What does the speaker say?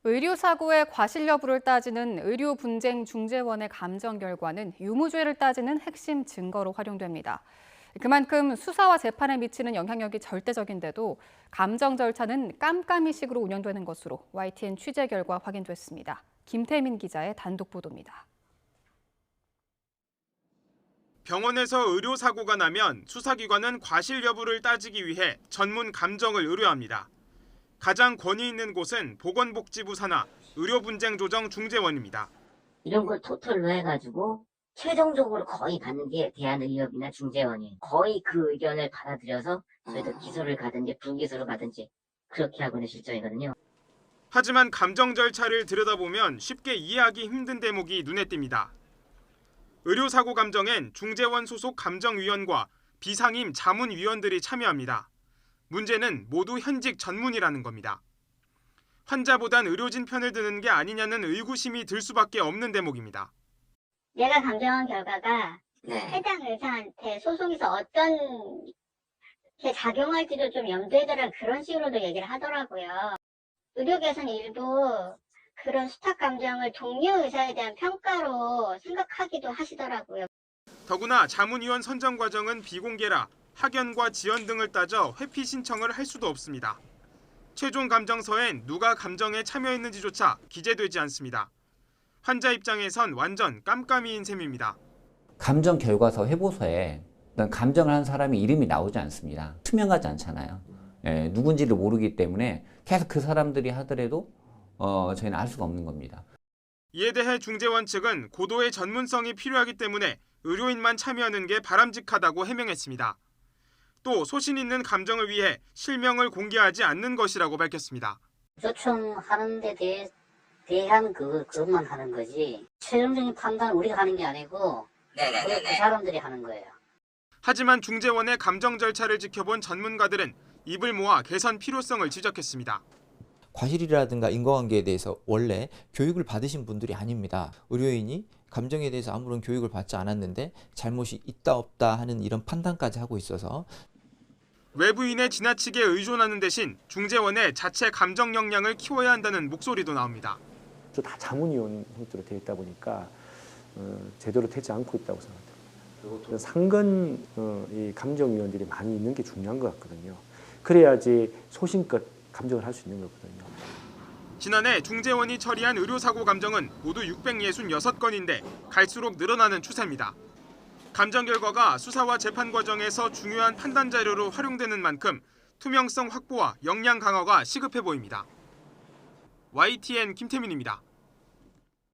의료사고의 과실 여부를 따지는 의료분쟁중재원의 감정 결과는 유무죄를 따지는 핵심 증거로 활용됩니다. 그만큼 수사와 재판에 미치는 영향력이 절대적인데도 감정 절차는 깜깜이식으로 운영되는 것으로 YTN 취재 결과 확인됐습니다. 김태민 기자의 단독 보도입니다. 병원에서 의료사고가 나면 수사기관은 과실 여부를 따지기 위해 전문 감정을 의뢰합니다. 가장 권위 있는 곳은 보건복지부 산하 의료분쟁조정중재원입니다. 이런 걸 토탈로 해가지고 최종적으로 거의 받는 게 대한의협이나 중재원이에요. 거의 그 의견을 받아들여서 저희도 기소를 가든지 불기소를 가든지 그렇게 하고는 실정이거든요. 하지만 감정 절차를 들여다보면 쉽게 이해하기 힘든 대목이 눈에 띕니다. 의료사고 감정엔 중재원 소속 감정위원과 비상임 자문위원들이 참여합니다. 문제는 모두 현직 전문이라는 겁니다. 환자보단 의료진 편을 드는 게 아니냐는 의구심이 들 수밖에 없는 대목입니다. 내가 감정한 결과가 해당 의사한테 소송에서 어떤 게 작용할지도 좀 염두에 두라 그런 식으로도 얘기를 하더라고요. 의료계에서는 일부 그런 수탁 감정을 동료 의사에 대한 평가로 생각하기도 하시더라고요. 더구나 자문위원 선정 과정은 비공개라 학연과 지연 등을 따져 회피 신청을 할 수도 없습니다. 최종 감정서엔 누가 감정에 참여했는지조차 기재되지 않습니다. 환자 입장에선 완전 깜깜이인 셈입니다. 감정 결과서 회보서에 감정을 한 사람의 이름이 나오지 않습니다. 투명하지 않잖아요. 누군지를 모르기 때문에 계속 그 사람들이 하더라도 저희는 알 수가 없는 겁니다. 이에 대해 중재원 측은 고도의 전문성이 필요하기 때문에 의료인만 참여하는 게 바람직하다고 해명했습니다. 또 소신 있는 감정을 위해 실명을 공개하지 않는 것이라고 밝혔습니다. 요청하는 데 대한 그것만 하는 거지 최종적인 판단은 우리가 하는 게 아니고 그 사람들이 하는 거예요. 하지만 중재원의 감정 절차를 지켜본 전문가들은 입을 모아 개선 필요성을 지적했습니다. 과실이라든가 인과관계에 대해서 원래 교육을 받으신 분들이 아닙니다. 의료인이 감정에 대해서 아무런 교육을 받지 않았는데 잘못이 있다 없다 하는 이런 판단까지 하고 있어서 외부인에 지나치게 의존하는 대신 중재원의 자체 감정 역량을 키워야 한다는 목소리도 나옵니다. 다 자문위원 형태로 되어 있다 보니까 제대로 되지 않고 있다고 생각합니다. 상근 이 감정위원들이 많이 있는 게 중요한 것 같거든요. 그래야지 소신껏 감정을 할 수 있는 거거든요. 지난해 중재원이 처리한 의료사고 감정은 모두 666건인데 갈수록 늘어나는 추세입니다. 감정 결과가 수사와 재판 과정에서 중요한 판단 자료로 활용되는 만큼 투명성 확보와 역량 강화가 시급해 보입니다. YTN 김태민입니다.